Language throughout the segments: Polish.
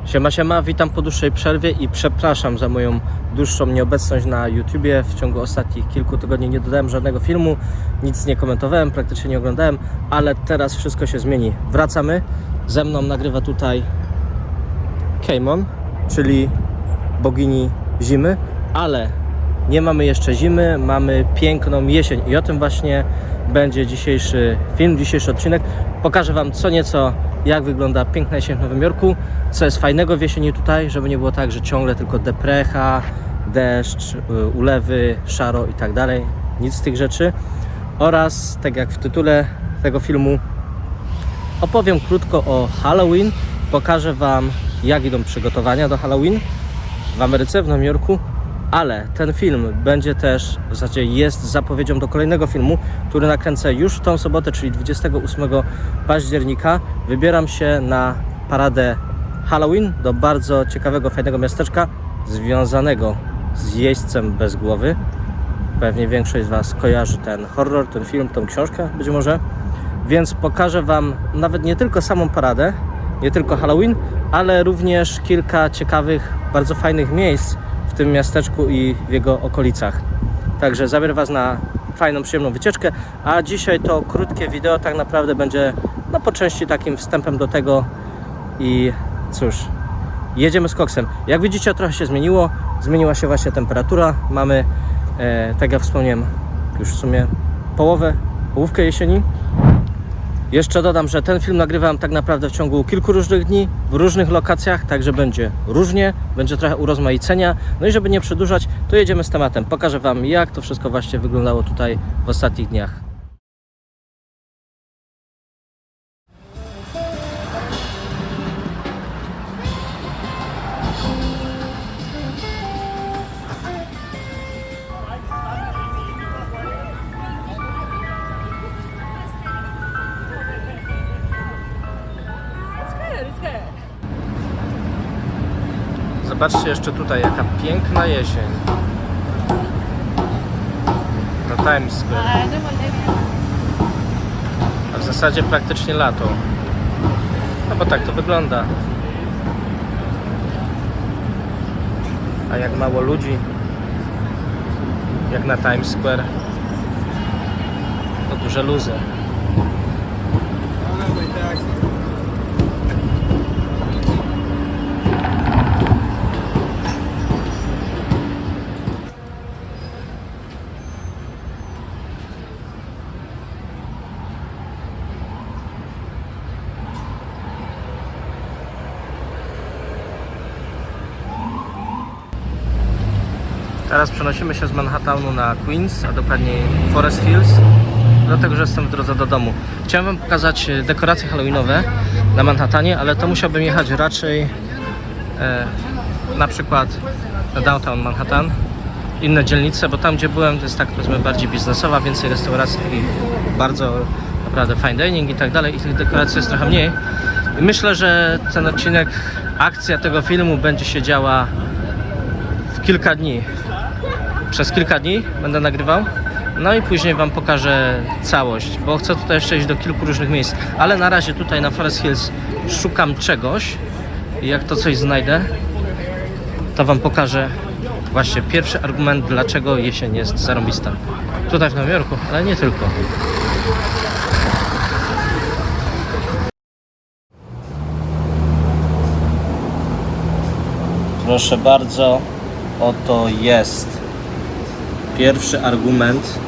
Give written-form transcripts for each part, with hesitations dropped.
Siema, siema, witam po dłuższej przerwie i przepraszam za moją dłuższą nieobecność na YouTubie. W ciągu ostatnich kilku tygodni nie dodałem żadnego filmu, nic nie komentowałem, praktycznie nie oglądałem, ale teraz wszystko się zmieni. Wracamy, ze mną nagrywa tutaj Keimon, czyli bogini zimy, ale nie mamy jeszcze zimy, mamy piękną jesień i o tym właśnie będzie dzisiejszy film, dzisiejszy odcinek. Pokażę Wam co nieco, jak wygląda piękna jesień w Nowym Jorku, co jest fajnego w jesieni tutaj, żeby nie było tak, że ciągle tylko deprecha, deszcz, ulewy, szaro i tak dalej. Nic z tych rzeczy. Oraz, tak jak w tytule tego filmu, opowiem krótko o Halloween. Pokażę Wam, jak idą przygotowania do Halloween w Ameryce, w Nowym Jorku. Ale ten film będzie też, w zasadzie jest zapowiedzią do kolejnego filmu, który nakręcę już w tą sobotę, czyli 28 października. Wybieram się na paradę Halloween do bardzo ciekawego, fajnego miasteczka związanego z jeźdźcem bez głowy. Pewnie większość z Was kojarzy ten horror, ten film, tą książkę być może. Więc pokażę Wam nawet nie tylko samą paradę, nie tylko Halloween, ale również kilka ciekawych, bardzo fajnych miejsc w tym miasteczku i w jego okolicach. Także zabiorę Was na fajną, przyjemną wycieczkę, a dzisiaj to krótkie wideo tak naprawdę będzie po części takim wstępem do tego i cóż, jedziemy z koksem. Jak widzicie, trochę się zmieniło, zmieniła się właśnie temperatura, mamy, tak jak wspomniałem, już w sumie połówkę jesieni. Jeszcze dodam, że ten film nagrywam tak naprawdę w ciągu kilku różnych dni, w różnych lokacjach, także będzie różnie, będzie trochę urozmaicenia. No i żeby nie przedłużać, to jedziemy z tematem. Pokażę Wam, jak to wszystko właśnie wyglądało tutaj w ostatnich dniach. Zobaczcie jeszcze tutaj, jaka piękna jesień na Times Square. A w zasadzie praktycznie lato. No bo tak to wygląda. A jak mało ludzi, jak na Times Square, to duże luzy. Teraz przenosimy się z Manhattanu na Queens, a dokładniej Forest Hills, dlatego że jestem w drodze do domu. Chciałem Wam pokazać dekoracje halloweenowe na Manhattanie, ale to musiałbym jechać raczej na przykład na downtown Manhattan, inne dzielnice, bo tam gdzie byłem to jest tak powiedzmy bardziej biznesowa, więcej restauracji, takich bardzo naprawdę fine dining i tak dalej i tych dekoracji jest trochę mniej. I myślę, że ten odcinek, akcja tego filmu będzie się działa w kilka dni. Przez kilka dni będę nagrywał, no i później Wam pokażę całość, bo chcę tutaj jeszcze iść do kilku różnych miejsc, ale na razie tutaj na Forest Hills szukam czegoś i jak to coś znajdę, to Wam pokażę właśnie pierwszy argument, dlaczego jesień jest zarąbista. Tutaj w Nowym Jorku, ale nie tylko. Proszę bardzo, oto jest pierwszy argument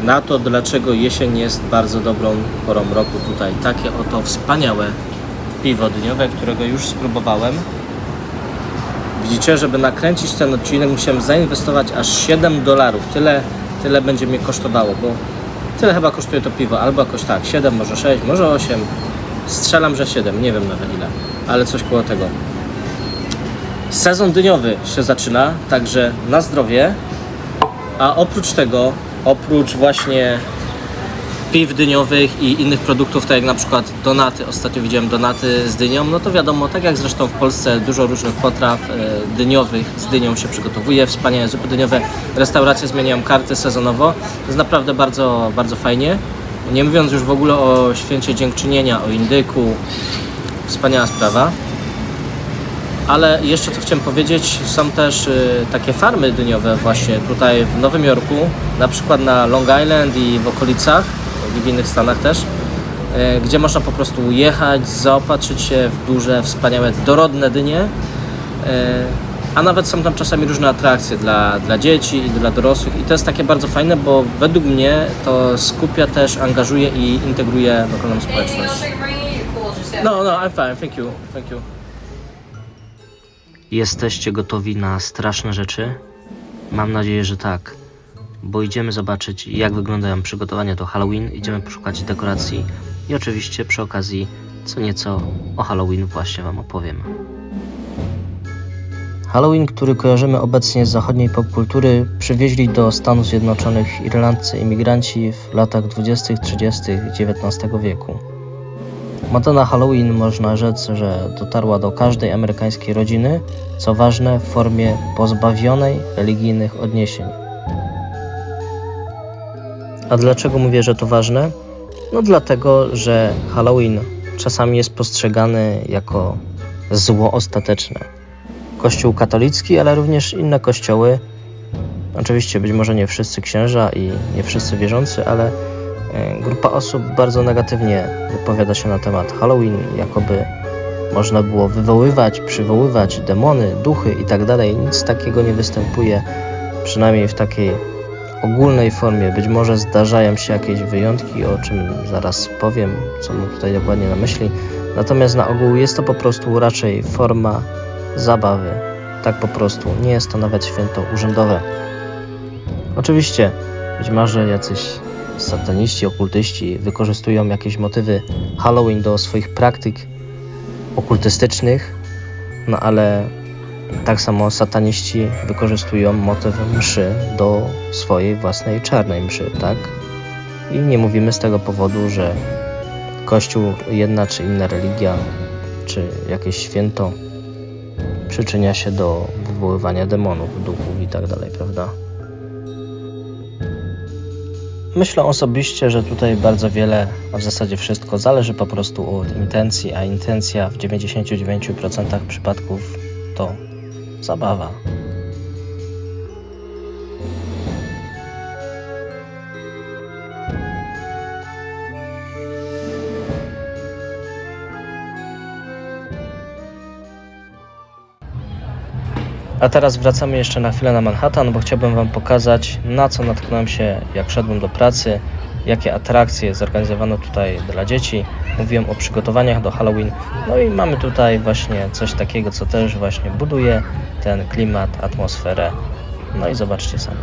na to, dlaczego jesień jest bardzo dobrą porą roku tutaj. Takie oto wspaniałe piwo dyniowe, którego już spróbowałem. Widzicie, żeby nakręcić ten odcinek musiałem zainwestować aż $7. Tyle będzie mnie kosztowało, bo tyle chyba kosztuje to piwo, albo jakoś tak, 7, może 6, może 8. Strzelam, że 7, nie wiem nawet ile, ale coś koło tego. Sezon dyniowy się zaczyna, także na zdrowie. A oprócz tego, oprócz właśnie piw dyniowych i innych produktów, tak jak na przykład donaty, ostatnio widziałem donaty z dynią, no to wiadomo, tak jak zresztą w Polsce dużo różnych potraw dyniowych z dynią się przygotowuje, wspaniałe zupy dyniowe, restauracje zmieniają karty sezonowo, to jest naprawdę bardzo, bardzo fajnie. Nie mówiąc już w ogóle o święcie dziękczynienia, o indyku, wspaniała sprawa. Ale jeszcze co chciałem powiedzieć, są też takie farmy dyniowe właśnie tutaj w Nowym Jorku, na przykład na Long Island i w okolicach, i w innych stanach też, gdzie można po prostu jechać, zaopatrzyć się w duże, wspaniałe, dorodne dynie, a nawet są tam czasami różne atrakcje dla dzieci i dla dorosłych i to jest takie bardzo fajne, bo według mnie to skupia też, angażuje i integruje lokalną społeczność. No, I'm fine, thank you. Jesteście gotowi na straszne rzeczy? Mam nadzieję, że tak, bo idziemy zobaczyć, jak wyglądają przygotowania do Halloween, idziemy poszukać dekoracji i oczywiście przy okazji co nieco o Halloween właśnie Wam opowiem. Halloween, który kojarzymy obecnie z zachodniej popkultury, przywieźli do Stanów Zjednoczonych irlandzcy imigranci w latach 20., 30. XIX wieku. Moda na Halloween można rzec, że dotarła do każdej amerykańskiej rodziny, co ważne w formie pozbawionej religijnych odniesień. A dlaczego mówię, że to ważne? No dlatego, że Halloween czasami jest postrzegany jako zło ostateczne. Kościół katolicki, ale również inne kościoły, oczywiście być może nie wszyscy księża i nie wszyscy wierzący, ale grupa osób bardzo negatywnie wypowiada się na temat Halloween, jakoby można było wywoływać, przywoływać demony, duchy itd. Nic takiego nie występuje, przynajmniej w takiej ogólnej formie. Być może zdarzają się jakieś wyjątki, o czym zaraz powiem, co mam tutaj dokładnie na myśli. Natomiast na ogół jest to po prostu raczej forma zabawy. Tak po prostu. Nie jest to nawet święto urzędowe. Oczywiście, być może jacyś sataniści, okultyści wykorzystują jakieś motywy Halloween do swoich praktyk okultystycznych, no ale tak samo sataniści wykorzystują motyw mszy do swojej własnej czarnej mszy, tak? I nie mówimy z tego powodu, że Kościół, jedna czy inna religia, czy jakieś święto przyczynia się do wywoływania demonów, duchów i tak dalej, prawda? Myślę osobiście, że tutaj bardzo wiele, a w zasadzie wszystko zależy po prostu od intencji, a intencja w 99% przypadków to zabawa. A teraz wracamy jeszcze na chwilę na Manhattan, bo chciałbym Wam pokazać, na co natknąłem się, jak szedłem do pracy, jakie atrakcje zorganizowano tutaj dla dzieci. Mówiłem o przygotowaniach do Halloween. No i mamy tutaj właśnie coś takiego, co też właśnie buduje ten klimat, atmosferę. No i zobaczcie sami.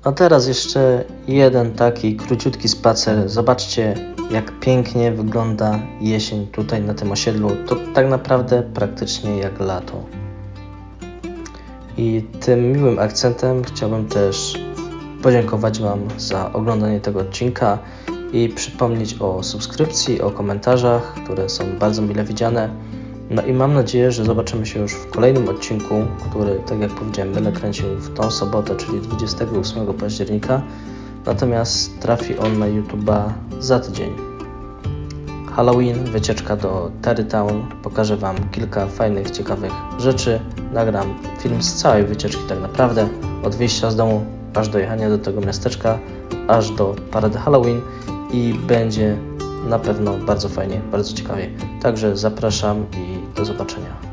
A teraz jeszcze jeden taki króciutki spacer. Zobaczcie, jak pięknie wygląda jesień tutaj na tym osiedlu. To tak naprawdę praktycznie jak lato. I tym miłym akcentem chciałbym też podziękować Wam za oglądanie tego odcinka i przypomnieć o subskrypcji, o komentarzach, które są bardzo mile widziane. No i mam nadzieję, że zobaczymy się już w kolejnym odcinku, który, tak jak powiedziałem, będę kręcił w tą sobotę, czyli 28 października. Natomiast trafi on na YouTube'a za tydzień. Halloween, wycieczka do Tarrytown. Pokażę Wam kilka fajnych, ciekawych rzeczy. Nagram film z całej wycieczki tak naprawdę. Od wyjścia z domu, aż do jechania do tego miasteczka, aż do parady Halloween. I będzie na pewno bardzo fajnie, bardzo ciekawie. Także zapraszam i do zobaczenia.